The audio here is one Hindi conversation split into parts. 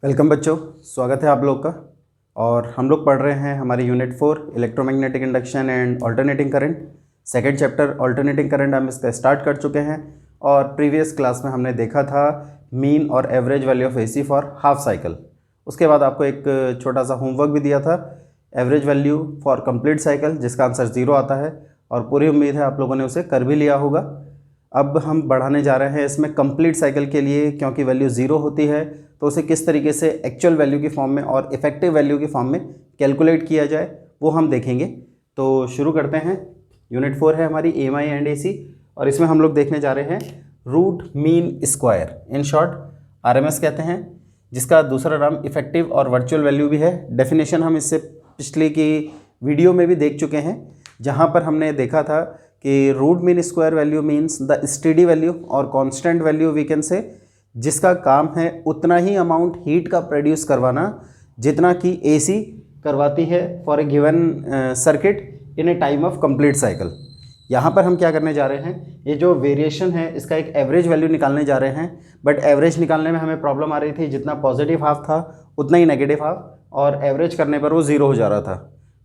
वेलकम बच्चों, स्वागत है आप लोग का। और हम लोग पढ़ रहे हैं हमारी unit 4 electromagnetic induction and alternating current. Second chapter alternating current हम इसका स्टार्ट कर चुके हैं। और प्रीवियस क्लास में हमने देखा था मीन और average value of AC for half cycle. उसके बाद आपको एक छोटा सा होमवर्क भी दिया था, average value for complete cycle, जिसका आंसर 0 आता है। और पूरी उम्मीद है आप लोगों ने उसे कर भी लिया होगा। अब हम बढ़ाने जा रहे हैं इसमें कंप्लीट साइकिल के लिए, क्योंकि वैल्यू 0 होती है तो उसे किस तरीके से एक्चुअल वैल्यू की फॉर्म में और इफेक्टिव वैल्यू की फॉर्म में कैलकुलेट किया जाए वो हम देखेंगे। तो शुरू करते हैं। यूनिट 4 है हमारी EMI एंड AC, और इसमें हम लोग देखने जा रहे हैं root mean square, in short RMS कहते हैं, जिसका दूसरा नाम इफेक्टिव और वर्चुअल वैल्यू भी है। डेफिनेशन हम इससे पिछले की वीडियो में भी देख चुके हैं, जहाँ पर हमने देखा था कि root mean square value means the steady value और constant value we can say, जिसका काम है उतना ही अमाउंट हीट का प्रोड्यूस करवाना जितना कि AC करवाती है for a given circuit in a time of complete cycle. यहाँ पर हम क्या करने जा रहे हैं, ये जो वेरिएशन है इसका एक एवरेज वैल्यू निकालने जा रहे हैं। बट एवरेज निकालने में हमें प्रॉब्लम आ रही थी, जितना पॉजिटिव हाफ था उतना ही नेगेटिव हाफ, और एवरेज करने पर वो 0 हो जा रहा था।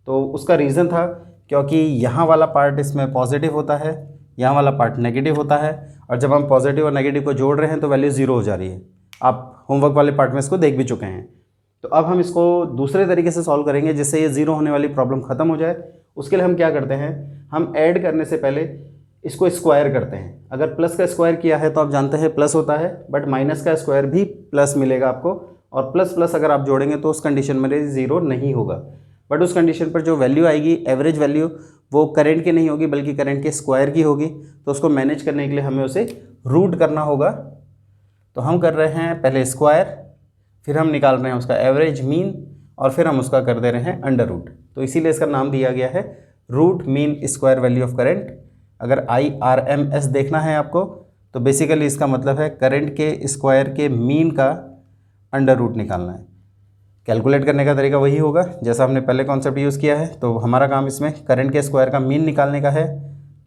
तो उसका रीज़न था क्योंकि यहाँ वाला पार्ट इसमें पॉजिटिव होता है, यहाँ वाला पार्ट नेगेटिव होता है, और जब हम पॉजिटिव और नेगेटिव को जोड़ रहे हैं तो वैल्यू 0 हो जा रही है। आप होमवर्क वाले पार्ट में इसको देख भी चुके हैं। तो अब हम इसको दूसरे तरीके से सॉल्व करेंगे जिससे ये 0 होने वाली प्रॉब्लम ख़त्म हो जाए। उसके लिए हम क्या करते हैं, हम ऐड करने से पहले इसको स्क्वायर करते हैं। अगर प्लस का स्क्वायर किया है तो आप जानते हैं प्लस होता है, बट माइनस का स्क्वायर भी प्लस मिलेगा आपको, और प्लस प्लस अगर आप जोड़ेंगे तो उस कंडीशन में 0 नहीं होगा। बट उस कंडीशन पर जो वैल्यू आएगी एवरेज वैल्यू, वो करंट की नहीं होगी बल्कि करंट के स्क्वायर की होगी। तो उसको मैनेज करने के लिए हमें उसे रूट करना होगा। तो हम कर रहे हैं पहले स्क्वायर, फिर हम निकाल रहे हैं उसका एवरेज मीन, और फिर हम उसका कर दे रहे हैं अंडर रूट। तो इसीलिए इसका नाम दिया गया है root mean square value of current. अगर IRMS देखना है आपको तो बेसिकली इसका मतलब है करंट के स्क्वायर के मीन का अंडर रूट निकालना है। कैलकुलेट करने का तरीका वही होगा जैसा हमने पहले कॉन्सेप्ट यूज़ किया है। तो हमारा काम इसमें करंट के स्क्वायर का मीन निकालने का है।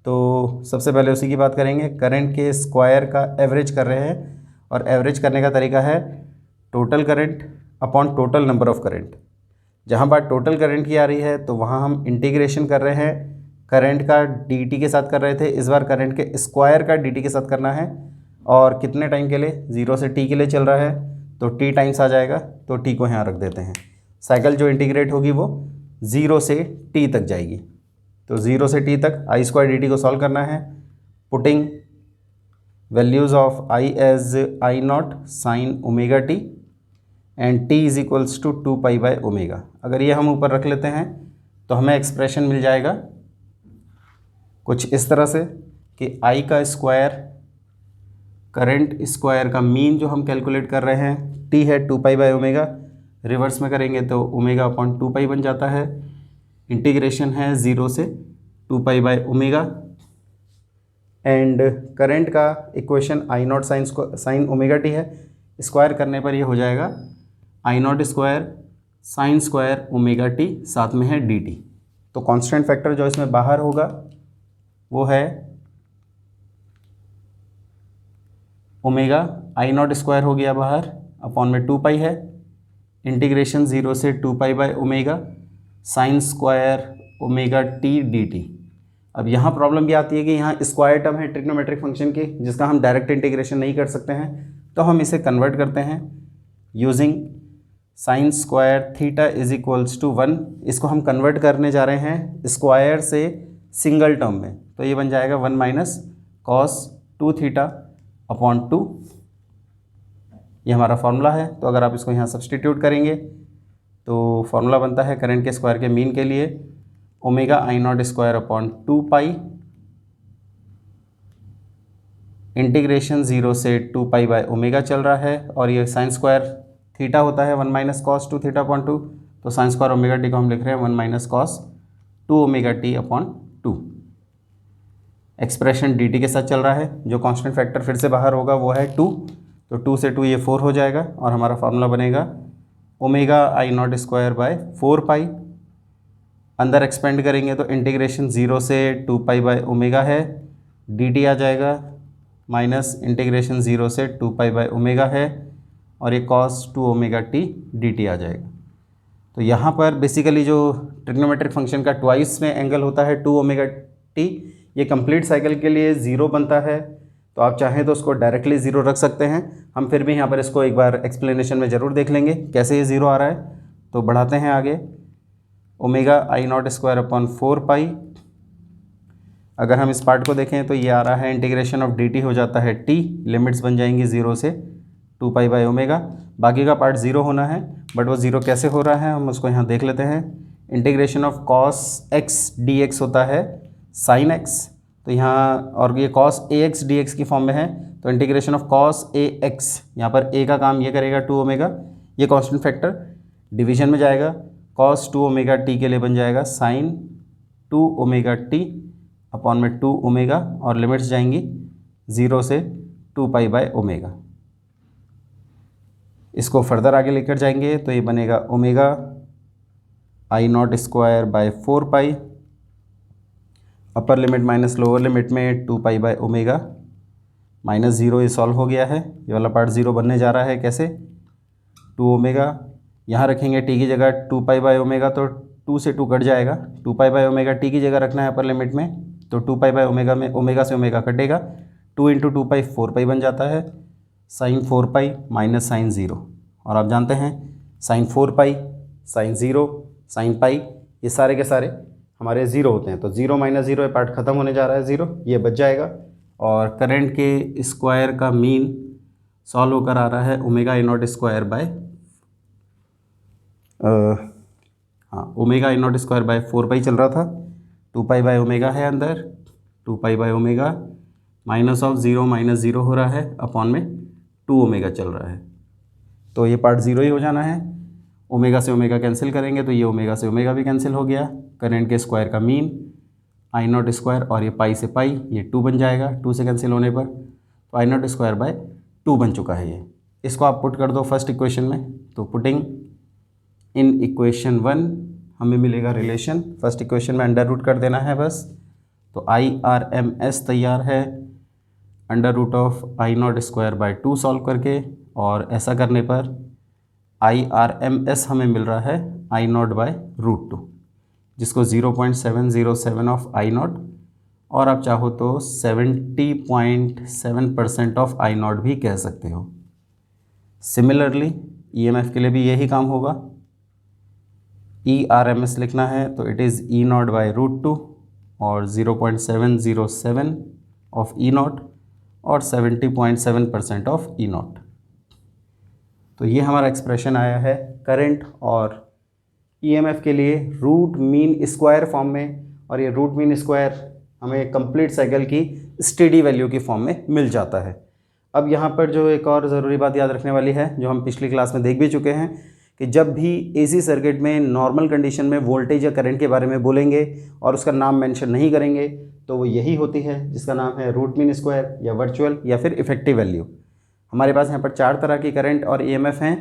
तो सबसे पहले उसी की बात करेंगे। करंट के स्क्वायर का एवरेज कर रहे हैं, और एवरेज करने का तरीका है total current upon total number of current. जहाँ बात टोटल करंट की आ रही है तो वहाँ हम इंटीग्रेशन कर रहे हैं। करंट का dt के साथ कर रहे थे, इस बार करंट के स्क्वायर का dt के साथ करना है। और कितने टाइम के लिए, 0 से t के लिए चल रहा है तो t टाइम्स आ जाएगा, तो t को यहाँ रख देते हैं। साइकिल जो इंटीग्रेट होगी वो 0 से t तक जाएगी। तो 0 से t तक I स्क्वायर dt को सॉल्व करना है, putting values of I as I0 sine omega t and t is equals to 2 pi by omega. अगर ये हम ऊपर रख लेते हैं तो हमें एक्सप्रेशन मिल जाएगा कुछ इस तरह से कि I का स्क्वायर, करंट स्क्वायर का मीन जो हम कैलकुलेट कर रहे हैं, t है 2 पाई बाय ओमेगा, रिवर्स में करेंगे तो ओमेगा अपॉन 2 पाई बन जाता है। इंटीग्रेशन है 0 से 2 pi by omega, and current का equation I0 sine omega t है। स्क्वायर करने पर ये हो जाएगा I0 square sine square omega t, साथ में है dt। तो कांस्टेंट फैक्टर जो इसमें बाहर होगा वो है ओमेगा, I0 स्क्वायर हो गया बाहर, अपॉन में 2 पाई है, इंटीग्रेशन 0 से 2 pi by omega sine square omega t dt। अब यहाँ प्रॉब्लम क्या आती है कि यहाँ स्क्वायर टर्म है ट्रिग्नोमेट्रिक फंक्शन की, जिसका हम डायरेक्ट इंटीग्रेशन नहीं कर सकते हैं, तो हम इसे कन्वर्ट करते हैं using sine square theta is equals to 1। इसको हम कन्वर्ट करने जा रहे हैं स्क्वायर से सिंगल टर्म में, तो ये बन जाएगा 1 माइनस कॉस 2 थीटा अपॉन 2। ये हमारा फार्मूला है। तो अगर आप इसको यहाँ सब्सटीट्यूट करेंगे तो फार्मूला बनता है करंट के स्क्वायर के मीन के लिए ओमेगा I0 स्क्वायर अपॉन 2 पाई, इंटीग्रेशन 0 से 2 पाई बाय ओमेगा चल रहा है, और ये साइन स्क्वायर थीटा होता है 1 माइनस कॉस 2 थीटा अपॉन 2। तो साइन स्क्वायर ओमेगा टी को हम लिख रहे हैं 1 minus cos 2 omega t upon 2। Expression dt के साथ चल रहा है, जो कांस्टेंट फैक्टर फिर से बाहर होगा वो है 2। तो 2 से 2 ये 4 हो जाएगा, और हमारा फार्मूला बनेगा ओमेगा I0 स्क्वायर बाय 4 पाई। अंदर एक्सपेंड करेंगे तो इंटीग्रेशन 0 से 2 पाई बाय ओमेगा है, dt आ जाएगा माइनस इंटीग्रेशन 0 से 2 पाई बाय ओमेगा है, और ये cos 2 omega t d t आ जाएगा। तो यहाँ पर बेसिकली जो ट्रिग्नोमेट्रिक फंक्शन का ट्वाइस में एंगल होता है 2 ओमेगा टी, ये कंप्लीट साइकिल के लिए 0 बनता है। तो आप चाहें तो उसको डायरेक्टली 0 रख सकते हैं। हम फिर भी यहाँ पर इसको एक बार एक्सप्लेनेशन में ज़रूर देख लेंगे कैसे ये 0 आ रहा है। तो बढ़ाते हैं आगे, omega I not square upon 4 पाई। अगर हम इस पार्ट को देखें तो ये आ रहा है इंटीग्रेशन ऑफ डी टी हो जाता है टी, लिमिट्स बन जाएंगी 0 से 2 पाई बाई ओमेगा। बाकी का पार्ट 0 होना है, बट वो 0 कैसे हो रहा है हम उसको यहाँ देख लेते हैं। Integration of cos x D x होता है साइन एक्स, तो यहाँ और ये cos A x D x की फॉर्म में है, तो integration of cos A x, यहाँ पर ए का काम ये करेगा 2 ओमेगा, ये कॉन्स्टेंट फैक्टर डिवीजन में जाएगा, कॉस 2 ओमेगा टी के लिए बन जाएगा साइन 2 ओमेगा टी अपॉन में 2 ओमेगा, और लिमिट्स जाएंगी 0 से 2 पाई बाय ओमेगा। इसको फर्दर आगे लेकर जाएंगे तो ये बनेगा omega I not square bye 4 pi, upper limit minus lower limit में 2 पाई बाय ओमेगा, माइनस 0 ये सॉल्व हो गया है, ये वाला पार्ट 0 बनने जा रहा है। कैसे? 2 ओमेगा यहाँ रखेंगे टी की जगह 2 पाई बाय ओमेगा, तो 2 से 2 कट जाएगा, 2 पाई बाय ओमेगा टी की जगह रखना है अपर लिमिट में, तो 2 पाई बाय ओमेगा में ओमेगा से ओमेगा कटेगा, 2 इंटू 2 पाई 4 पाई बन जाता है, साइन 4 पाई माइनस साइन 0। और आप जानते हैं साइन 4 पाई, साइन 0, साइन पाई, ये सारे के सारे हमारे 0 होते हैं, तो 0 माइनस 0 ये पार्ट ख़त्म होने जा रहा है, 0 ये बच जाएगा। और करंट के स्क्वायर का मीन सॉल्व होकर आ रहा है omega I not square by omega I not square bye 4 पाई चल रहा था, 2 पाई बाय ओमेगा है अंदर, 2 pi by omega minus of 0 minus 0 हो रहा है अपॉन में 2 ओमेगा चल रहा है, तो ये पार्ट 0 ही हो जाना है। ओमेगा से ओमेगा कैंसिल करेंगे तो ये ओमेगा से ओमेगा भी कैंसिल हो गया, करंट के स्क्वायर का मीन आई नॉट स्क्वायर, और ये पाई से पाई ये 2 बन जाएगा, 2 से कैंसिल होने पर, तो आई नॉट स्क्वायर बाय 2 बन चुका है ये। इसको आप पुट कर दो फर्स्ट इक्वेशन में, तो पुटिंग इन इक्वेशन 1 हमें मिलेगा रिलेशन, फर्स्ट इक्वेशन में अंडर रूट कर देना है बस, तो आई आर एम एस तैयार है under root of I not square by 2 solve करके, और ऐसा करने पर आई आर एम एस हमें मिल रहा है आई नॉट बाय रूट 2, जिसको 0.707 ऑफ आई नॉट, और आप चाहो तो 70.7% ऑफ आई नॉट भी कह सकते हो। सिमिलरली ईएमएफ के लिए भी यही काम होगा, ई आर एम एस लिखना है तो it is E not by root 2 और 0.707 ऑफ ई नॉट और 70.7% ऑफ ई नॉट। तो ये हमारा एक्सप्रेशन आया है करंट और ईएमएफ के लिए रूट मीन स्क्वायर फॉर्म में, और ये रूट मीन स्क्वायर हमें कंप्लीट साइकिल की स्टेडी वैल्यू की फॉर्म में मिल जाता है। अब यहाँ पर जो एक और ज़रूरी बात याद रखने वाली है, जो हम पिछली क्लास में देख भी चुके हैं, कि जब भी एसी सर्किट में नॉर्मल कंडीशन में वोल्टेज या करंट के बारे में बोलेंगे और उसका नाम मेंशन नहीं करेंगे, तो वो यही होती है जिसका नाम है रूट मीन स्क्वायर या वर्चुअल या फिर इफेक्टिव वैल्यू। हमारे पास यहाँ पर 4 तरह की करंट और ईएमएफ हैं।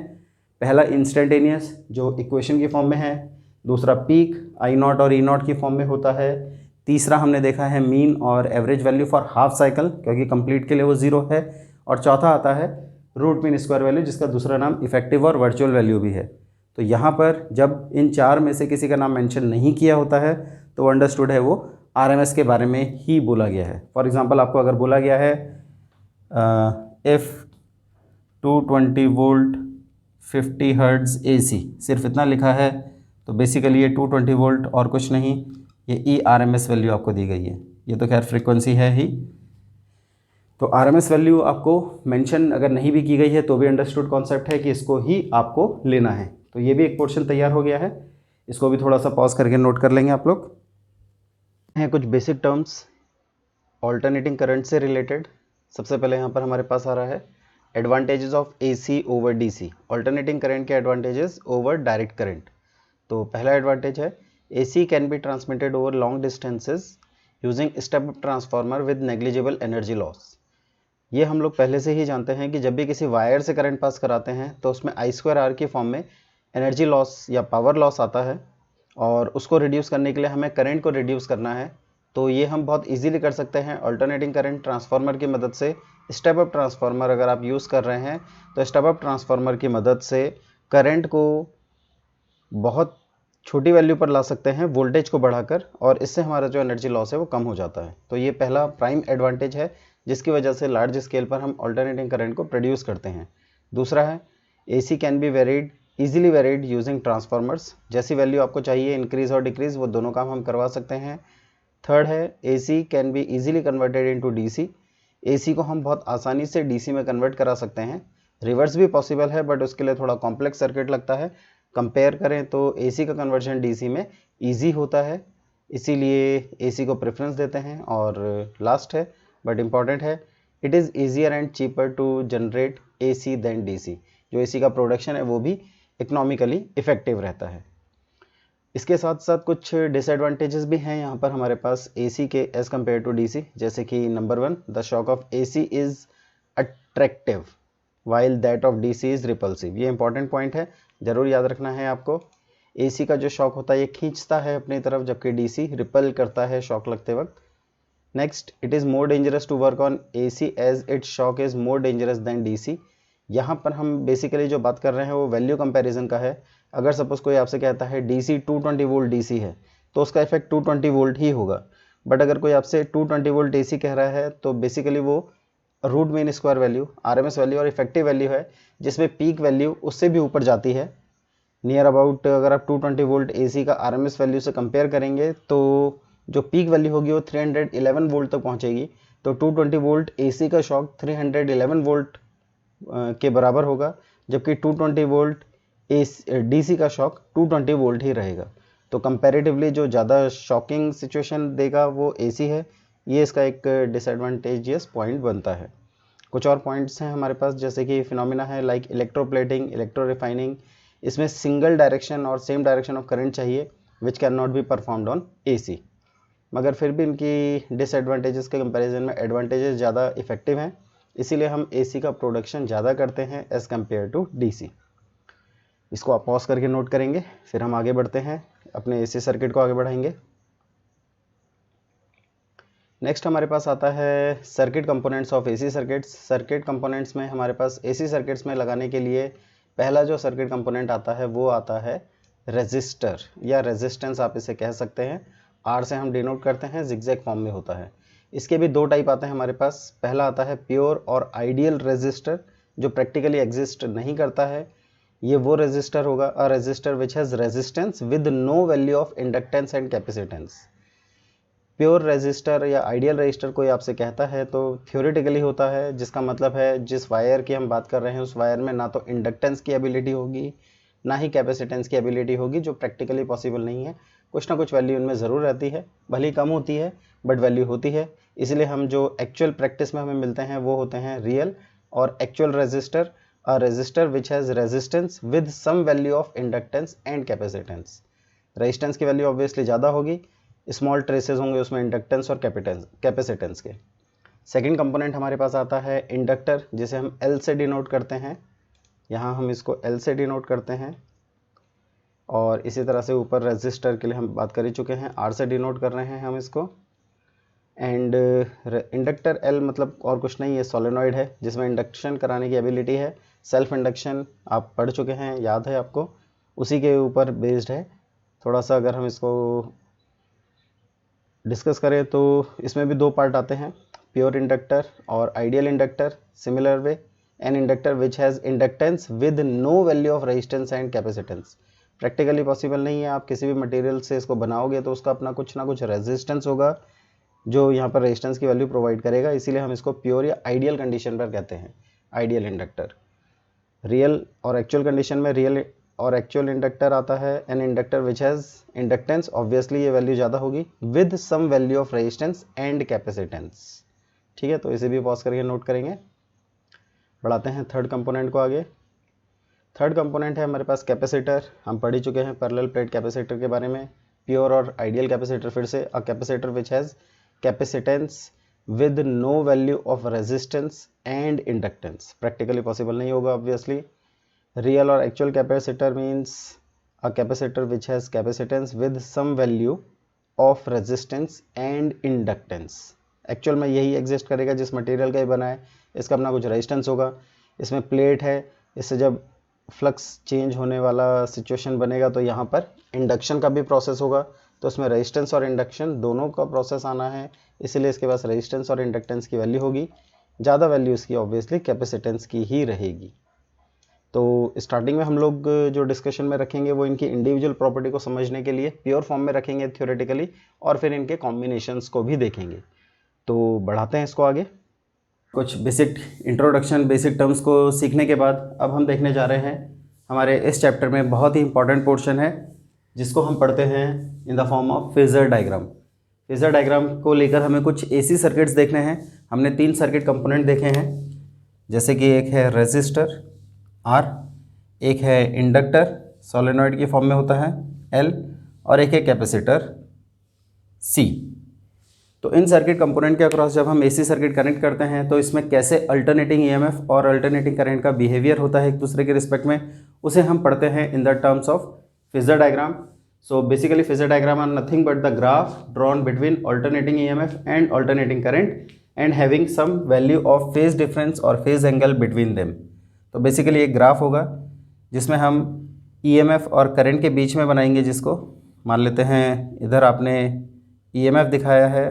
पहला इंस्टेंटेनियस जो इक्वेशन की फॉर्म में है, दूसरा पीक आई नॉट और ई नॉट की फॉर्म में होता है, तीसरा हमने देखा है मीन और average value for half cycle क्योंकि कंप्लीट के लिए वो 0 है, और चौथा आता है रूट मीन स्क्वायर वैल्यू जिसका दूसरा नाम इफेक्टिव और वर्चुअल वैल्यू भी है। तो यहाँ पर जब इन 4 में से किसी का नाम मेंशन नहीं किया होता है तो अंडरस्टूड है वो आरएमएस के बारे में ही बोला गया है। फॉर एग्जांपल आपको अगर बोला गया है इफ़ 220 वोल्ट 50 हर्ट्ज़ एसी, सिर्फ इतना लिखा है, तो बेसिकली ये 220 वोल्ट और कुछ नहीं, ये ई आरएमएस वैल्यू आपको दी गई है। ये तो खैर फ्रीक्वेंसी है ही, तो आरएमएस वैल्यू आपको मेंशन अगर नहीं भी की गई है तो भी अंडरस्टूड कॉन्सेप्ट है कि इसको ही आपको लेना है। तो ये भी एक पोर्शन तैयार हो गया है, इसको भी थोड़ा सा पॉज करके नोट कर लेंगे आप लोग। हैं कुछ बेसिक टर्म्स ऑल्टरनेटिंग करंट से रिलेटेड। सबसे पहले यहाँ पर हमारे पास आ रहा है advantages of AC over DC, alternating current के एडवांटेजेस ओवर डायरेक्ट करंट। तो पहला एडवांटेज है AC can be transmitted over long distances using step up transformer with negligible energy loss. ये हम लोग पहले से ही जानते हैं कि जब भी किसी वायर से करंट पास कराते हैं तो उसमें आई स्क्वायर आर की फॉर्म में एनर्जी लॉस या पावर लॉस आता है, और उसको रिड्यूस करने के लिए हमें करंट को रिड्यूस करना है तो ये हम बहुत इजीली कर सकते हैं अल्टरनेटिंग करंट ट्रांसफार्मर की मदद से। स्टेप अप ट्रांसफार्मर अगर आप यूज़ कर रहे हैं तो स्टेप अप ट्रांसफार्मर की मदद से करंट को बहुत छोटी वैल्यू पर ला सकते हैं वोल्टेज को बढ़ाकर, और इससे हमारा जो एनर्जी लॉस है वो कम हो जाता है। तो ये पहला प्राइम एडवांटेज है जिसकी वजह से लार्ज स्केल पर हम अल्टरनेटिंग करंट को प्रोड्यूस करते हैं। दूसरा है AC can be varied easily varied using transformers. जैसी वैल्यू आपको चाहिए इंक्रीज और डिक्रीज वो दोनों काम हम करवा सकते हैं। थर्ड है AC can be easily converted into DC। AC को हम बहुत आसानी से DC में कन्वर्ट करा सकते हैं। रिवर्स भी पॉसिबल है बट उसके लिए थोड़ा कॉम्प्लेक्स सर्किट लगता है। कंपेयर करें तो AC का कन्वर्जन DC में ईजी होता है, इसीलिए AC को प्रेफरेंस देते हैं। और लास्ट है बट इम्पॉर्टेंट है, it is easier and cheaper to generate AC than DC। जो AC का प्रोडक्शन है वो भी इकोनॉमिकली इफेक्टिव रहता है। इसके साथ साथ कुछ डिसएडवांटेजेस भी हैं यहाँ पर हमारे पास AC के एज़ कम्पेयर टू DC। जैसे कि number 1, the shock of AC is attractive while that of DC is repulsive. ये इंपॉर्टेंट पॉइंट है, ज़रूर याद रखना है आपको। AC का जो शॉक होता है ये खींचता है अपनी तरफ, जबकि DC रिपल करता है शॉक लगते वक्त। Next, it is more dangerous to work on AC as it shock is more dangerous than DC। यहाँ पर हम बेसिकली जो बात कर रहे हैं वो वैल्यू कंपैरिजन का है। अगर सपोज कोई आपसे कहता है DC 220 वोल्ट DC है तो उसका इफेक्ट 220 वोल्ट ही होगा। बट अगर कोई आपसे 220 वोल्ट AC कह रहा है तो बेसिकली वो root mean square value, RMS value और इफेक्टिव वैल्यू है, जिसमें पीक वैल्यू उससे भी ऊपर जाती है। नियर अबाउट अगर आप 220 वोल्ट AC का RMS वैल्यू से कंपेयर करेंगे तो जो पीक वैल्यू होगी वो 311 वोल्ट तक पहुंचेगी। तो 220 वोल्ट AC का शॉक 311 वोल्ट के बराबर होगा, जबकि 220 वोल्ट DC का शॉक 220 वोल्ट ही रहेगा। तो कंपैरेटिवली जो ज़्यादा शॉकिंग सिचुएशन देगा वो AC है। ये इसका एक डिसएडवांटेजियस पॉइंट बनता है। कुछ और पॉइंट्स हैं हमारे पास, जैसे कि फिनोमिना है लाइक इलेक्ट्रोप्लेटिंग, इलेक्ट्रो रिफाइनिंग। इसमें सिंगल डायरेक्शन और सेम डायरेक्शन ऑफ करंट चाहिए which can not be performed on AC। मगर फिर भी इनकी डिसएडवांटेजेस के कंपैरिजन में एडवांटेजेस ज़्यादा इफेक्टिव हैं, इसीलिए हम AC का प्रोडक्शन ज़्यादा करते हैं एज़ कम्पेयर टू DC। इसको आप पॉज करके नोट करेंगे, फिर हम आगे बढ़ते हैं, अपने AC सर्किट को आगे बढ़ाएंगे। नेक्स्ट हमारे पास आता है circuit components of AC circuits. Circuit components में हमारे पास AC सर्किट्स में लगाने के लिए पहला जो सर्किट कंपोनेंट आता है वो आता है रेजिस्टर या रेजिस्टेंस, आप इसे कह सकते हैं। R से हम डिनोट करते हैं, जिगजैग फॉर्म में होता है। इसके भी दो टाइप आते हैं हमारे पास। पहला आता है प्योर और आइडियल रेजिस्टर, जो प्रैक्टिकली एग्जिस्ट नहीं करता है। ये वो रेजिस्टर होगा, a resistor which has resistance with no value of inductance and capacitance. Pure resistor या आइडियल रेजिस्टर कोई आपसे कहता है तो थ्योरेटिकली होता है, जिसका मतलब है जिस वायर की हम बात कर रहे हैं उस वायर में ना तो इंडक्टेंस की एबिलिटी होगी ना ही कैपेसिटेंस की एबिलिटी होगी, जो प्रैक्टिकली पॉसिबल नहीं है। कुछ ना कुछ वैल्यू इनमें ज़रूर रहती है, भले ही कम होती है बट वैल्यू होती है। इसलिए हम जो एक्चुअल प्रैक्टिस में हमें मिलते हैं वो होते हैं रियल और actual resistor, a resistor which has resistance with some value of inductance and capacitance. Resistance की वैल्यू ऑब्वियसली ज़्यादा होगी, स्मॉल ट्रेसेस होंगे उसमें इंडक्टेंस और कैपेसिटेंस के। सेकंड कंपोनेंट हमारे पास आता है इंडक्टर, जिसे हम L से डिनोट करते हैं। यहाँ हम इसको L से डिनोट करते हैं, और इसी तरह से ऊपर रेजिस्टर के लिए हम बात कर ही चुके हैं, R से डिनोट कर रहे हैं हम इसको। एंड इंडक्टर L मतलब और कुछ नहीं, ये सोलेनॉइड है जिसमें इंडक्शन कराने की एबिलिटी है। सेल्फ इंडक्शन आप पढ़ चुके हैं, याद है आपको, उसी के ऊपर बेस्ड है। थोड़ा सा अगर हम इसको डिस्कस करें तो इसमें भी दो पार्ट आते हैं, प्योर इंडक्टर और ideal inductor. Similar way, an inductor which has inductance with no value of resistance and capacitance. Practically possible नहीं है, आप किसी भी मटेरियल से इसको बनाओगे तो उसका अपना कुछ ना कुछ रेजिस्टेंस होगा जो यहाँ पर रेजिस्टेंस की वैल्यू प्रोवाइड करेगा, इसीलिए हम इसको प्योर या आइडियल कंडीशन पर कहते हैं आइडियल इंडक्टर। रियल और एक्चुअल कंडीशन में रियल और एक्चुअल इंडक्टर आता है an inductor which has inductance, obviously ये वैल्यू ज़्यादा होगी, with some value of resistance and capacitance. ठीक है, तो इसे भी पॉज करके नोट करेंगे। बढ़ाते हैं थर्ड कंपोनेंट को आगे। थर्ड कंपोनेंट है हमारे पास कैपेसिटर। हम पढ़ ही चुके हैं पैरेलल प्लेट कैपेसिटर के बारे में। प्योर और आइडियल कैपेसिटर, फिर से a capacitor which has capacitance with no value of resistance and inductance. Practically possible नहीं होगा ऑब्वियसली। रियल और actual capacitor means a capacitor which has capacitance with some value of resistance and inductance. Actual में यही एग्जिस्ट करेगा जिस मटेरियल का ये बना है, इसका अपना कुछ रेजिस्टेंस होगा, इसमें प्लेट है, इससे जब फ्लक्स चेंज होने वाला सिचुएशन बनेगा तो यहाँ पर इंडक्शन का भी प्रोसेस होगा, तो उसमें रेजिस्टेंस और इंडक्शन दोनों का प्रोसेस आना है, इसलिए इसके पास रेजिस्टेंस और इंडक्टेंस की वैल्यू होगी। ज़्यादा वैल्यू इसकी ऑब्वियसली कैपेसिटेंस की ही रहेगी। तो स्टार्टिंग में हम लोग जो डिस्कशन में रखेंगे वो इनकी इंडिविजुअल प्रॉपर्टी को समझने के लिए प्योर फॉर्म में रखेंगे थ्योरेटिकली, और फिर इनके कॉम्बिनेशंस को भी देखेंगे। तो बढ़ाते हैं इसको आगे। कुछ बेसिक इंट्रोडक्शन, बेसिक टर्म्स को सीखने के बाद अब हम देखने जा रहे हैं हमारे इस चैप्टर में बहुत ही इंपॉर्टेंट पोर्शन है जिसको हम पढ़ते हैं in the form of phasor diagram. Phasor diagram को लेकर हमें कुछ एसी सर्किट्स देखने हैं। हमने 3 सर्किट कंपोनेंट देखे हैं, जैसे कि एक है रेजिस्टर R, एक है इंडक्टर सोलेनॉइड की फॉर्म में होता है L, और एक है कैपेसिटर C। तो इन सर्किट कंपोनेंट के अक्रॉस जब हम एसी सर्किट कनेक्ट करते हैं तो इसमें कैसे अल्टरनेटिंग ईएमएफ और अल्टरनेटिंग करंट का बिहेवियर होता है एक दूसरे के रिस्पेक्ट में, उसे हम पढ़ते हैं in the terms of phasor diagram. So basically phasor diagram are nothing but the graph drawn between alternating EMF and alternating current and having some value of phase difference और फेज एंगल बिटवीन देम। तो बेसिकली एक ग्राफ होगा जिसमें हम ईएमएफ और करंट के बीच में बनाएंगे, जिसको मान लेते हैं इधर आपने ईएमएफ दिखाया है,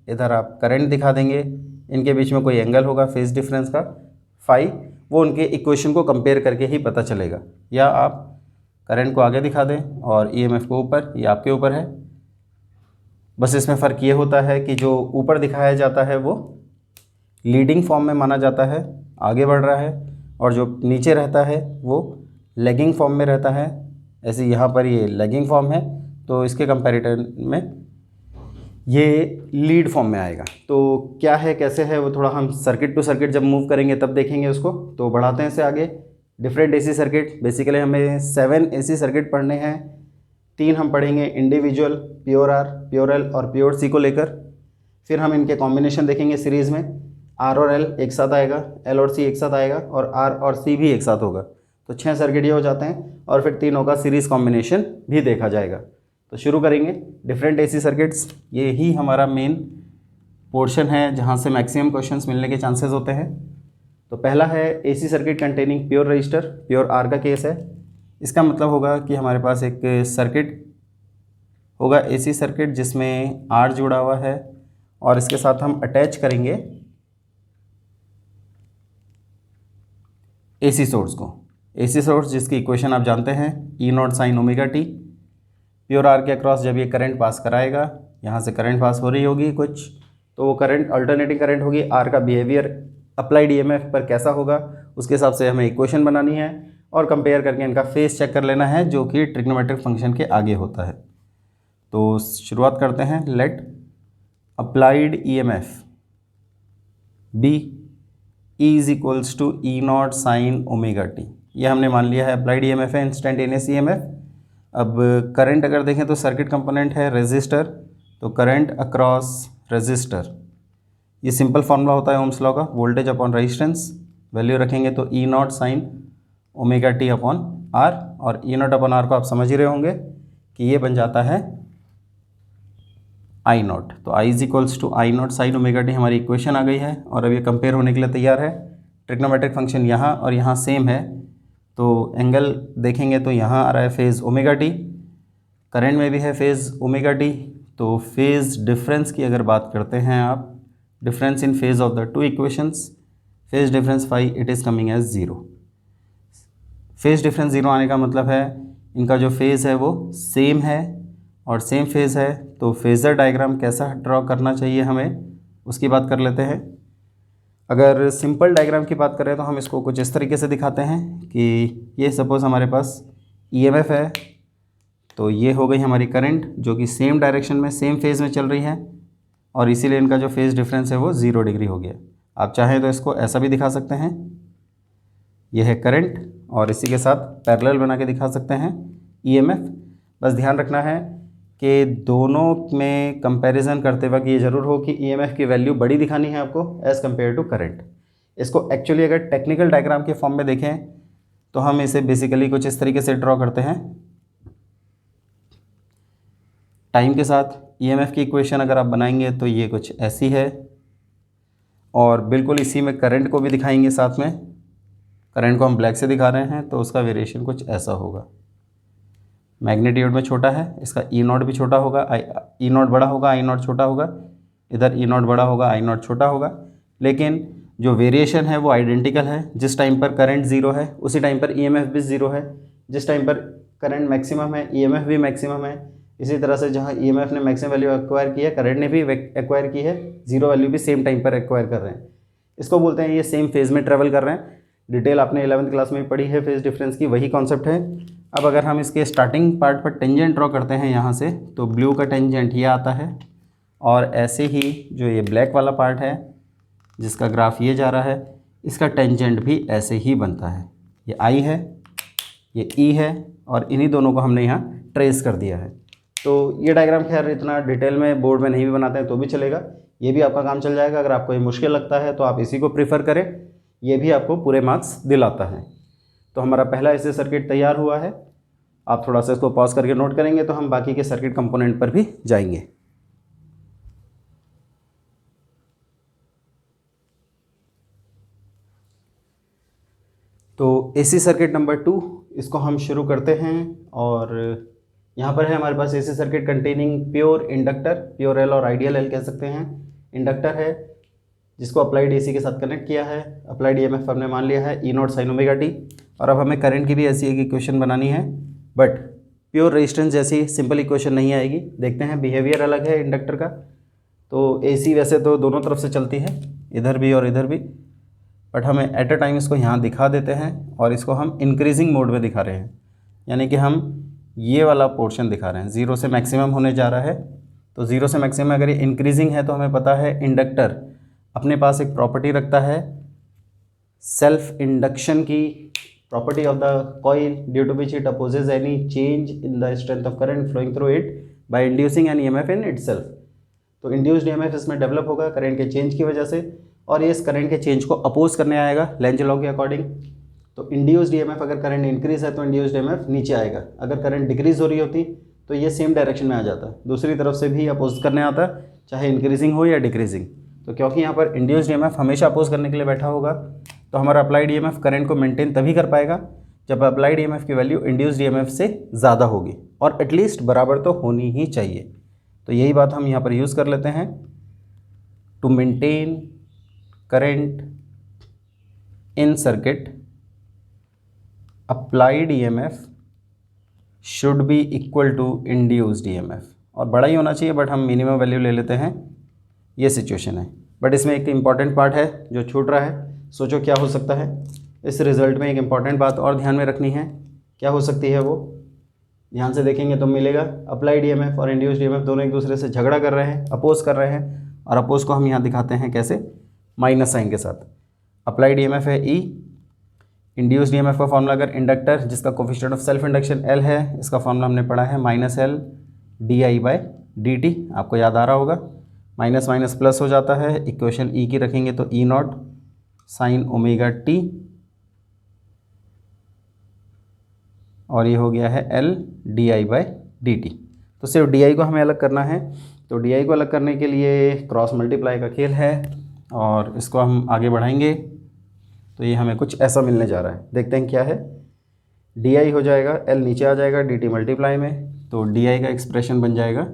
इधर आप करंट दिखा देंगे, इनके बीच में कोई एंगल होगा फेज डिफरेंस का फाई, वो उनके इक्वेशन को कंपेयर करके ही पता चलेगा। या आप करंट को आगे दिखा दें और ईएमएफ को ऊपर, ये आपके ऊपर है। बस इसमें फ़र्क ये होता है कि जो ऊपर दिखाया जाता है वो लीडिंग फॉर्म में माना जाता है, आगे बढ़ रहा है, और जो नीचे रहता है वो लैगिंग फॉर्म में रहता है। ऐसे यहाँ पर ये लैगिंग फॉर्म है तो इसके कंपैरिजन में ये लीड फॉर्म में आएगा। तो क्या है कैसे है वो थोड़ा हम सर्किट टू सर्किट जब मूव करेंगे तब देखेंगे उसको। तो बढ़ाते हैं इसे आगे। डिफरेंट एसी सर्किट, बेसिकली हमें 7 एसी सर्किट पढ़ने हैं। 3 हम पढ़ेंगे individual, pure R, pure L और प्योर सी को लेकर। फिर हम इनके कॉम्बिनेशन देखेंगे सीरीज़ में, आर और एल एक साथ आएगा, एल और सी एक साथ आएगा, और आर और सी भी एक साथ होगा। तो 6 सर्किट ये हो जाते हैं, और फिर तीनों का सीरीज़ कॉम्बिनेशन भी देखा जाएगा। तो शुरू करेंगे डिफरेंट एसी सर्किट्स। ये ही हमारा मेन पोर्शन है जहाँ से मैक्सिमम क्वेश्चंस मिलने के चांसेस होते हैं। तो पहला है AC circuit containing pure resistor, pure R का केस है। इसका मतलब होगा कि हमारे पास एक सर्किट होगा एसी सर्किट जिसमें आर जुड़ा हुआ है, और इसके साथ हम अटैच करेंगे एसी सोर्स को। एसी सोर्स जिसकी इक्वेशन आप जानते हैं, E naught sine omega t. Pure R के अक्रॉस जब ये करंट पास कराएगा, यहाँ से करंट पास हो रही होगी कुछ, तो वो करंट अल्टरनेटिंग करंट होगी। आर का बिहेवियर अप्लाइड ईएमएफ पर कैसा होगा उसके हिसाब से हमें इक्वेशन बनानी है और कंपेयर करके इनका फेस चेक कर लेना है, जो कि ट्रिग्नोमेट्रिक फंक्शन के आगे होता है। तो शुरुआत करते हैं। Let applied EMF be E is equals to E naught sine omega t. ये हमने मान लिया है अप्लाइड ईएमएफ है, इंस्टेंटेनियस ईएमएफ। अब करंट अगर देखें तो सर्किट कंपोनेंट है रेजिस्टर, तो करंट अक्रॉस रेजिस्टर, ये सिंपल फार्मूला होता है ओम्स लॉ का, वोल्टेज अपॉन रेजिस्टेंस। वैल्यू रखेंगे तो E naught sine omega t upon R, और ई नॉट अपॉन आर को आप समझ ही रहे होंगे कि ये बन जाता है आई नॉट। तो I is equals to I naught sine omega t हमारी इक्वेशन आ गई है, और अब ये कंपेयर होने के लिए तैयार है। ट्रिग्नोमेट्रिक फंक्शन यहाँ और यहाँ सेम है, तो एंगल देखेंगे तो यहाँ आ रहा है फेज़ ओमेगा टी, करंट में भी है फेज़ ओमेगा टी। तो फेज़ डिफरेंस की अगर बात करते हैं आप, difference in phase of the two equations, phase difference phi it is coming as 0। फेज़ डिफरेंस 0 आने का मतलब है इनका जो फेज़ है वो सेम है, और सेम फेज़ है तो फेज़र डायग्राम कैसा ड्रॉ करना चाहिए हमें, उसकी बात कर लेते हैं। अगर सिंपल डायग्राम की बात करें तो हम इसको कुछ इस तरीके से दिखाते हैं कि ये सपोज़ हमारे पास ईएमएफ है, तो ये हो गई हमारी करंट जो कि सेम डायरेक्शन में सेम फेज़ में चल रही है, और इसीलिए इनका जो फेज़ डिफरेंस है वो 0 डिग्री हो गया। आप चाहें तो इसको ऐसा भी दिखा सकते हैं, यह है करंट, और इसी के साथ पैरेलल बना के दिखा सकते हैं ईएमएफ। बस ध्यान रखना है कि दोनों में कंपैरिजन करते वक्त ये ज़रूर हो कि ईएमएफ की वैल्यू बड़ी दिखानी है आपको एज़ कम्पेयर टू करंट। इसको एक्चुअली अगर टेक्निकल डायग्राम के फॉर्म में देखें तो हम इसे बेसिकली कुछ इस तरीके से ड्रॉ करते हैं। टाइम के साथ ईएमएफ की इक्वेशन अगर आप बनाएंगे तो ये कुछ ऐसी है, और बिल्कुल इसी में करंट को भी दिखाएंगे साथ में। करंट को हम ब्लैक से दिखा रहे हैं तो उसका वेरिएशन कुछ ऐसा होगा। मैग्नीट्यूड में छोटा है, इसका ई नॉट भी छोटा होगा, ई नॉट बड़ा होगा, आई नॉट छोटा होगा, इधर ई नॉट बड़ा होगा, आई नॉट छोटा होगा, लेकिन जो वेरिएशन है वो आइडेंटिकल है। जिस टाइम पर करंट ज़ीरो है उसी टाइम पर ईएमएफ भी ज़ीरो है, जिस टाइम पर करंट मैक्सिमम है ईएमएफ भी मैक्सिमम है। इसी तरह से जहाँ ईएमएफ ने मैक्सिमम वैल्यू एक्वायर की है, करंट ने भी एक्वायर की है, जीरो वैल्यू भी सेम टाइम पर एक्वायर कर रहे हैं। इसको बोलते हैं ये सेम फेज़ में ट्रेवल कर रहे हैं। डिटेल आपने 11th क्लास में पढ़ी है फेज़ डिफरेंस की, वही कॉन्सेप्ट है। अब अगर हम इसके स्टार्टिंग पार्ट पर टेंजेंट ड्रॉ करते हैं यहाँ से, तो ब्लू का टेंजेंट ये आता है, और ऐसे ही जो ये ब्लैक वाला पार्ट है जिसका ग्राफ ये जा रहा है, इसका टेंजेंट भी ऐसे ही बनता है। ये आई है, ये ई है, और इन्हीं दोनों को हमने यहाँ ट्रेस कर दिया है। तो ये डायग्राम खैर इतना डिटेल में बोर्ड में नहीं भी बनाते हैं तो भी चलेगा, ये भी आपका काम चल जाएगा। अगर आपको ये मुश्किल लगता है तो आप इसी को प्रीफर करें, ये भी आपको पूरे मार्क्स दिलाता है। तो हमारा पहला ऐसे सर्किट तैयार हुआ है। आप थोड़ा सा इसको पॉज करके नोट करेंगे तो हम बाकी के सर्किट कंपोनेंट पर भी जाएंगे। तो एसी सर्किट नंबर 2 इसको हम शुरू करते हैं, और यहाँ पर है हमारे पास AC circuit containing pure inductor, pure L और आइडियल एल कह सकते हैं। इंडक्टर है जिसको अप्लाइड एसी के साथ कनेक्ट किया है, अप्लाइड ईएमएफ हमने मान लिया है E naught sine omega T. और अब हमें करंट की भी ऐसी एक इक्वेशन बनानी है, बट प्योर रेजिस्टेंस जैसी सिंपल इक्वेशन नहीं आएगी। देखते हैं, बिहेवियर अलग है इंडक्टर का। तो एसी वैसे तो दोनों तरफ से चलती है, इधर भी और इधर भी, बट हमें एट अ टाइम इसको यहाँ दिखा देते हैं, और इसको हम इंक्रीजिंग मोड में दिखा रहे हैं, यानी कि हम ये वाला पोर्शन दिखा रहे हैं। ज़ीरो से मैक्सिमम होने जा रहा है, तो ज़ीरो से मैक्सिमम अगर ये इंक्रीजिंग है तो हमें पता है इंडक्टर अपने पास एक प्रॉपर्टी रखता है, सेल्फ इंडक्शन की property of the coil, due to which it opposes any change in the strength of current flowing through it by inducing an EMF in itself. तो इंड्यूस्ड ईएमएफ इसमें डेवलप होगा करंट के चेंज की वजह से, और ये इस करंट के चेंज को अपोज करने आएगा लेंज लॉ के अकॉर्डिंग। तो इंड्यूस्ड ईएमएफ अगर करंट इंक्रीज है तो इंड्यूस्ड ईएमएफ नीचे आएगा, अगर करंट डिक्रीज हो रही होती तो ये सेम डायरेक्शन में आ जाता, दूसरी तरफ से भी अपोज करने आता, चाहे इंक्रीजिंग हो या डिक्रीजिंग। तो क्योंकि यहाँ पर इंड्यूस्ड ईएमएफ हमेशा अपोज करने के लिए बैठा होगा, तो हमारा अप्लाइड ईएमएफ करंट को मेंटेन तभी कर पाएगा जब अप्लाइड ईएमएफ की वैल्यू इंड्यूस्ड ईएमएफ से ज़्यादा होगी, और एटलीस्ट बराबर तो होनी ही चाहिए। तो यही बात हम यहाँ पर यूज़ कर लेते हैं, to maintain current in circuit applied EMF should be equal to induced EMF, और बड़ा ही होना चाहिए, बट हम मिनिमम वैल्यू ले लेते हैं। ये सिचुएशन है, बट इसमें एक इंपॉर्टेंट पार्ट है जो छूट रहा है। सोचो क्या हो सकता है इस रिजल्ट में। एक इंपॉर्टेंट बात और ध्यान में रखनी है, क्या हो सकती है वो ध्यान से देखेंगे तो मिलेगा। अप्लाइड ईएमएफ और इंड्यूस्ड ईएमएफ दोनों एक दूसरे से झगड़ा कर रहे हैं, अपोज कर रहे हैं, और अपोज को हम यहाँ दिखाते हैं कैसे, माइनस साइन के साथ। अप्लाइड ईएमएफ है ई, इंड्यूस्ड ईएमएफ का फॉर्मूला अगर इंडक्टर जिसका coefficient of self induction L है, इसका फॉर्मूला हमने पढ़ा है minus L D I by D T, आपको याद आ रहा होगा। माइनस माइनस प्लस हो जाता है, इक्वेशन ई की रखेंगे तो E naught sine omega T, और ये हो गया है L D I by D T. तो सिर्फ डी आई को हमें अलग करना है, तो डी आई को अलग करने के लिए क्रॉस मल्टीप्लाई का खेल है, और इसको हम आगे बढ़ाएंगे तो ये हमें कुछ ऐसा मिलने जा रहा है। देखते हैं क्या है। डी आई हो जाएगा, एल नीचे आ जाएगा डी टी मल्टीप्लाई में, तो डी आई का एक्सप्रेशन बन जाएगा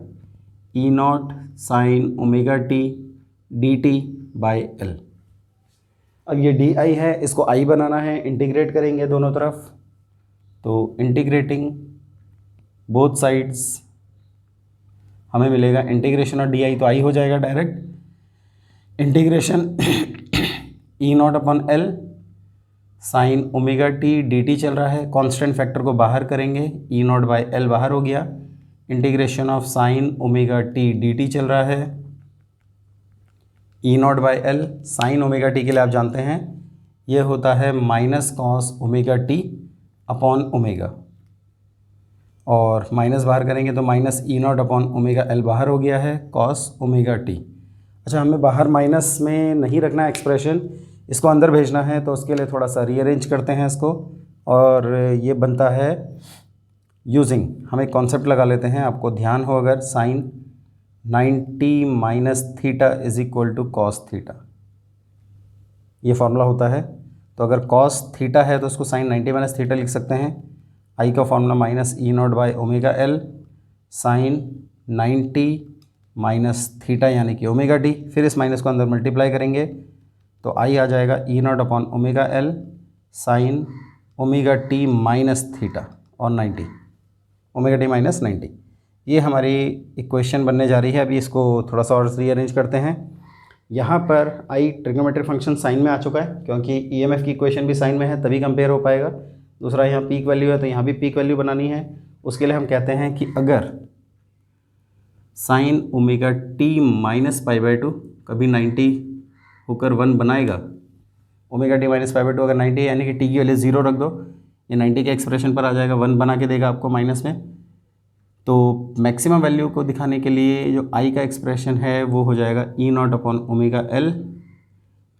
E naught sine omega t d t by L. अब ये डी आई है, इसको आई बनाना है, इंटीग्रेट करेंगे दोनों तरफ, तो इंटीग्रेटिंग बोथ साइड्स हमें मिलेगा इंटीग्रेशन, और डी आई तो आई हो जाएगा direct, integration E not upon L sine omega t d t चल रहा है, कांस्टेंट फैक्टर को बाहर करेंगे, ई नॉट बाई एल बाहर हो गया, integration of sine omega t d t चल रहा है, E naught by L sine omega t के लिए आप जानते हैं ये होता है minus cos omega t upon omega, और माइनस बाहर करेंगे तो minus E not upon omega L बाहर हो गया है कॉस ओमेगा टी। अच्छा, हमें बाहर माइनस में नहीं रखना एक्सप्रेशन, इसको अंदर भेजना है, तो उसके लिए थोड़ा सा रीअरेंज करते हैं इसको, और ये बनता है यूजिंग, हम एक कॉन्सेप्ट लगा लेते हैं, आपको ध्यान हो अगर, sine 90 minus theta is equal to cos theta, ये फॉर्मूला होता है। तो अगर कॉस थीटा है तो उसको साइन 90 माइनस थीटा लिख सकते हैं। आई का formula minus E not by omega L sign 90 minus theta यानी कि ओमेगा टी, फिर इस माइनस को अंदर मल्टीप्लाई करेंगे तो आई आ जाएगा E not upon omega L sine omega t minus theta और 90 ओमेगा टी माइनस 90। ये हमारी इक्वेशन बनने जा रही है। अभी इसको थोड़ा सा और रीअरेंज करते हैं। यहाँ पर आई ट्रिग्नोमेट्रिक फंक्शन साइन में आ चुका है क्योंकि ईएमएफ की इक्वेशन भी साइन में है, तभी कंपेयर हो पाएगा। दूसरा यहाँ पीक वैल्यू है तो यहाँ भी पीक वैल्यू बनानी है। उसके लिए हम कहते हैं कि अगर sign omega t minus pi by to कभी 90 होकर 1 बनाएगा, omega t minus pi by to अगर 90 है यानी कि टी की वैल्यू 0 रख दो, ये 90 के एक्सप्रेशन पर आ जाएगा, 1 बना के देगा आपको माइनस में। तो मैक्सिमम वैल्यू को दिखाने के लिए जो आई का एक्सप्रेशन है वो हो जाएगा E not upon omega L,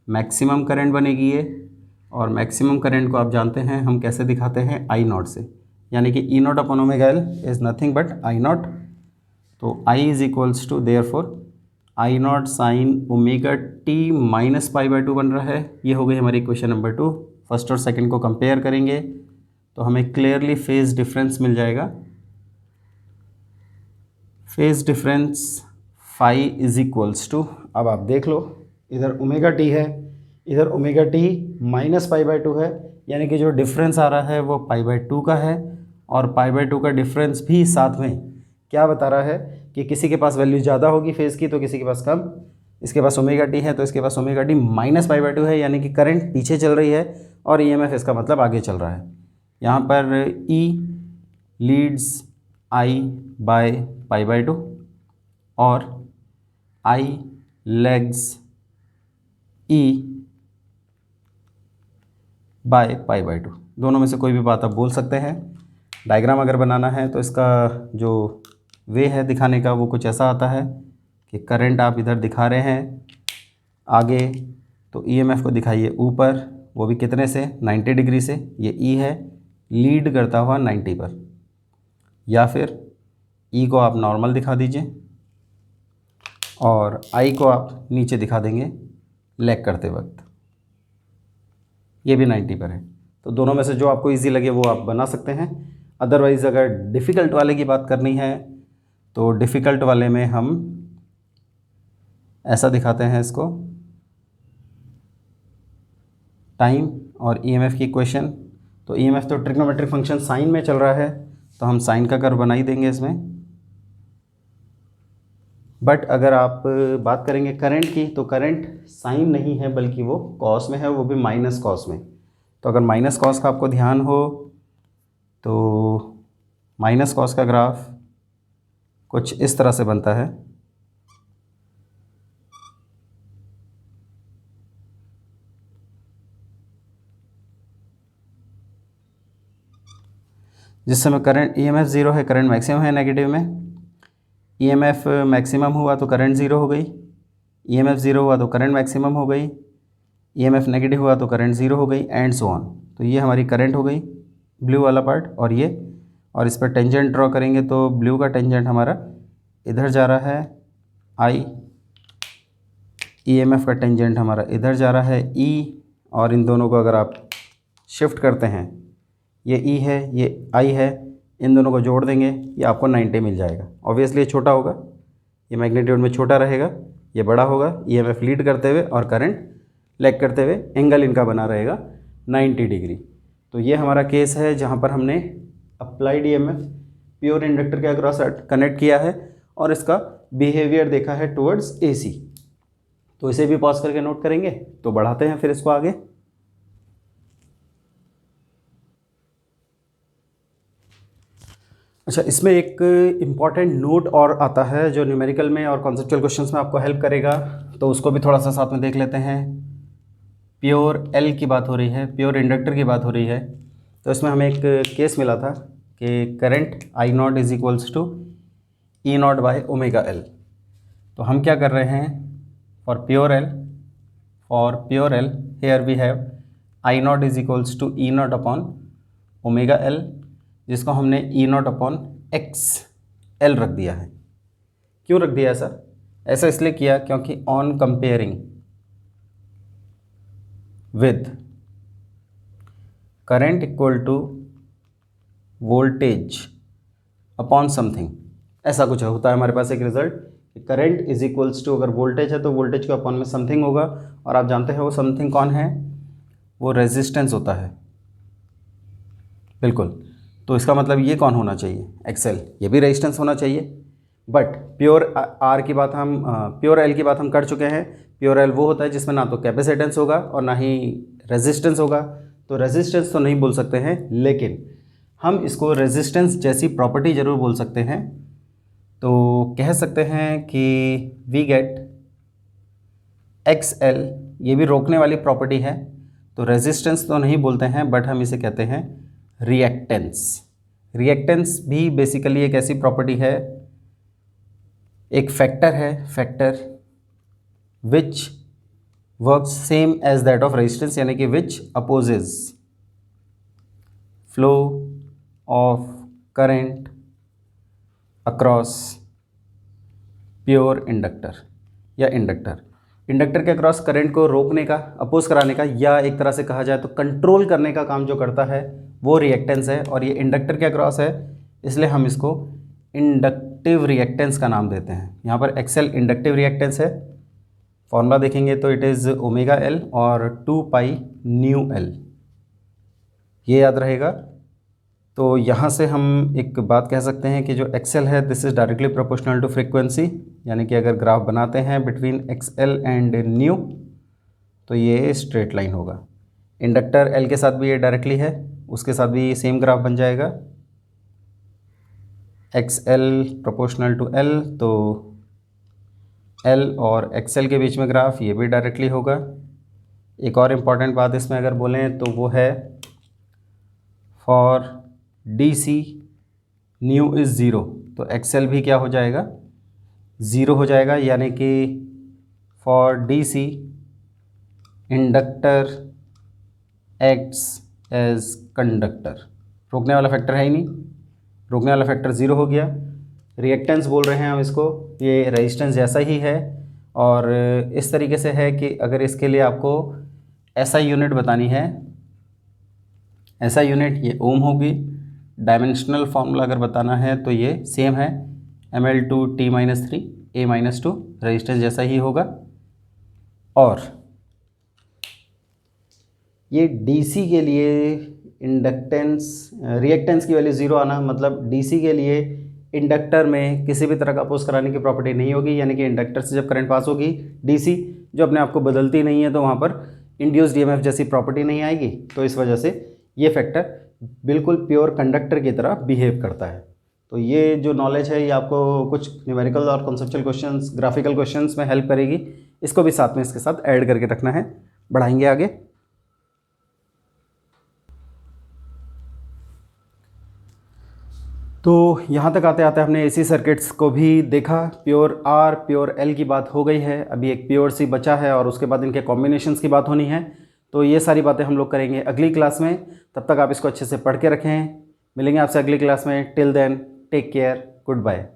maximum current बनेगी ये। और मैक्सिमम करंट को आप जानते हैं हम कैसे दिखाते हैं, आई नॉट से, यानी कि E not upon omega L is nothing but I naught. तो I is equals to therefore I naught sine omega t minus pi by two बन रहा है। ये हो गई हमारी इक्वेशन नंबर 2। फर्स्ट और सेकंड को कंपेयर करेंगे तो हमें क्लियरली फेज डिफरेंस मिल जाएगा। Phase difference phi is equals to, अब आप देख लो, इधर ओमेगा टी है, इधर omega t minus pi by two है, यानी कि जो डिफरेंस आ रहा है वो पाई बाई टू का है। और पाई बाई टू का डिफरेंस भी साथ में क्या बता रहा है कि किसी के पास वैल्यू ज़्यादा होगी फेज़ की तो किसी के पास कम। इसके पास ओमेगा टी है तो इसके पास omega t minus pi by two है, यानी कि करंट पीछे चल रही है और ईएमएफ इसका मतलब आगे चल रहा है। यहाँ पर E leads I by pi by two और I lags E by pi by two, दोनों में से कोई भी बात आप बोल सकते हैं। डायग्राम अगर बनाना है तो इसका जो वे है दिखाने का वो कुछ ऐसा आता है कि करंट आप इधर दिखा रहे हैं आगे, तो ईएमएफ को दिखाइए ऊपर, वो भी कितने से, 90 डिग्री से। ये ई है लीड करता हुआ 90 पर, या फिर ई को आप नॉर्मल दिखा दीजिए और आई को आप नीचे दिखा देंगे लैग करते वक्त, ये भी 90 पर है। तो दोनों में से जो आपको इजी लगे वो आप बना सकते हैं। अदरवाइज़ अगर डिफ़िकल्ट वाले की बात करनी है तो डिफ़िकल्ट वाले में हम ऐसा दिखाते हैं इसको, टाइम और ईएमएफ की इक्वेशन। तो ईएमएफ तो ट्रिग्नोमेट्रिक फंक्शन साइन में चल रहा है तो हम साइन का कर्व बना ही देंगे इसमें। बट अगर आप बात करेंगे करंट की तो करंट साइन नहीं है बल्कि वो कॉस में है, वो भी माइनस कॉस में। तो अगर माइनस कॉस का आपको ध्यान हो तो माइनस कॉस का ग्राफ कुछ इस तरह से बनता है। जिस समय करंट ईएमएफ 0 है, करंट मैक्सिमम है नेगेटिव में, ईएमएफ मैक्सिमम हुआ तो करंट 0 हो गई, ईएमएफ 0 हुआ तो करंट मैक्सिमम हो गई, ईएमएफ नेगेटिव हुआ तो करंट 0 हो गई, एंड सो ऑन। तो ये हमारी करंट हो गई ब्लू वाला पार्ट, और ये, और इस पर टेंजेंट ड्रॉ करेंगे तो ब्लू का टेंजेंट हमारा इधर जा रहा है आई, ईएमएफ का टेंजेंट हमारा इधर जा रहा है ई, और इन दोनों को अगर आप शिफ्ट करते हैं, ये ई है ये आई है, इन दोनों को जोड़ देंगे ये आपको 90 मिल जाएगा। ऑब्वियसली ये छोटा होगा, ये मैग्नीट्यूड में छोटा रहेगा, ये बड़ा होगा, ईएमएफ लीड करते हुए और करंट लैग करते हुए, एंगल इनका बना रहेगा 90 डिग्री। तो ये हमारा केस है जहाँ पर हमने अप्लाइड ईएमएफ प्योर इंडक्टर के अक्रॉस कनेक्ट किया है और इसका बिहेवियर देखा है टुवर्ड्स एसी। तो इसे भी पॉज करके नोट करेंगे। तो बढ़ाते हैं फिर इसको आगे। अच्छा, इसमें एक इम्पॉर्टेंट नोट और आता है जो न्यूमेरिकल में और कॉन्सेप्चुअल क्वेश्चंस में आपको हेल्प करेगा, तो उसको भी थोड़ा सा साथ में देख लेते हैं। प्योर एल की बात हो रही है, प्योर इंडक्टर की बात हो रही है। तो इसमें हमें एक केस मिला था कि current I not is equals to E not by omega L. तो हम क्या कर रहे हैं, for pure L here we have I not is equals to E not upon omega L, जिसको हमने E not upon X L रख दिया है। क्यों रख दिया ऐसा? ऐसा इसलिए किया क्योंकि on comparing with current equal to voltage upon something, ऐसा कुछ होता है हमारे पास एक result, current is equals to, अगर वोल्टेज है तो वोल्टेज के अपॉन में समथिंग होगा, और आप जानते हैं वो समथिंग कौन है? वो रेजिस्टेंस होता है। बिल्कुल, तो इसका मतलब ये कौन होना चाहिए? एक्सएल, ये भी रेजिस्टेंस होना चाहिए। बट प्योर आर की बात हम प्योर एल की बात हम कर चुके हैं। प्योर एल वो होता है जिसमें ना तो कैपेसिटेंस होगा और ना ही रेजिस्टेंस होगा, तो रेजिस्टेंस तो नहीं बोल सकते हैं, लेकिन हम इसको रेजिस्टेंस जैसी प्रॉपर्टी ज़रूर बोल सकते हैं। तो कह सकते हैं कि वी गेट एक्स एल, ये भी रोकने वाली प्रॉपर्टी है, तो रेजिस्टेंस तो नहीं बोलते हैं बट हम इसे कहते हैं रिएक्टेंस। रिएक्टेंस भी बेसिकली एक ऐसी प्रॉपर्टी है, एक फैक्टर है, factor which works same as that of resistance, यानी कि which opposes flow of current across pure inductor या इंडक्टर। इंडक्टर के अक्रॉस करंट को रोकने का, अपोज कराने का, या एक तरह से कहा जाए तो कंट्रोल करने का काम जो करता है वो रिएक्टेंस है, और ये इंडक्टर के अक्रॉस है, इसलिए हम इसको इंडक्टिव रिएक्टेंस का नाम देते हैं। यहाँ पर एक्सएल इंडक्टिव रिएक्टेंस है, फॉर्मूला देखेंगे तो इट इज़ ओमेगा एल और 2 पाई न्यू एल, ये याद रहेगा। तो यहाँ से हम एक बात कह सकते हैं कि जो एक्सएल है this is directly proportional to frequency, यानी कि अगर ग्राफ बनाते हैं बिटवीन एक्सएल एंड न्यू तो ये स्ट्रेट लाइन होगा। इंडक्टर एल के साथ भी ये डायरेक्टली है, उसके साथ भी सेम ग्राफ बन जाएगा, एक्सएल प्रोपोर्शनल टू एल, तो एल और एक्सएल के बीच में ग्राफ ये भी डायरेक्टली होगा। एक और इम्पॉर्टेंट बात इसमें अगर बोलें तो वो है for DC nu is zero, तो एक्सएल भी क्या हो जाएगा? ज़ीरो हो जाएगा, यानी कि for DC inductor acts as conductor, रोकने वाला फैक्टर है ही नहीं, रोकने वाला फैक्टर ज़ीरो हो गया। रिएक्टेंस बोल रहे हैं हम इसको, ये रेजिस्टेंस जैसा ही है, और इस तरीके से है कि अगर इसके लिए आपको ऐसा यूनिट बतानी है, ऐसा यूनिट ये ओम होगी, डायमेंशनल फार्मूला अगर बताना है तो ये सेम है, ml/T-3 A-2, रेजिस्टेंस जैसा ही होगा। और ये DC के लिए इंडक्टेंस रिएक्टेंस की वैल्यू ज़ीरो आना, मतलब DC के लिए इंडक्टर में किसी भी तरह का अपोज कराने की प्रॉपर्टी नहीं होगी, यानी कि इंडक्टर से जब करंट पास होगी DC जो अपने आप को बदलती नहीं है, तो वहाँ पर इंड्यूस्ड EMF जैसी प्रॉपर्टी नहीं आएगी, तो इस वजह से ये फैक्टर बिल्कुल प्योर कंडक्टर की तरह बिहेव करता है। तो ये जो नॉलेज है ये आपको कुछ न्यूमेरिकल और कॉन्सेप्चुअल क्वेश्चंस, ग्राफिकल क्वेश्चंस में हेल्प करेगी, इसको भी साथ में इसके साथ ऐड करके रखना है, बढ़ाएंगे आगे। तो यहाँ तक आते आते हमने AC सर्किट्स को भी देखा, प्योर R प्योर L की बात हो गई है, अभी एक प्योर C बचा है और उसके बाद इनके कॉम्बिनेशंस की बात होनी है। तो ये सारी बातें हम लोग करेंगे अगली क्लास में, तब तक आप इसको अच्छे से पढ़ के रखें। मिलेंगे आपसे अगली क्लास में, till then take care, good bye.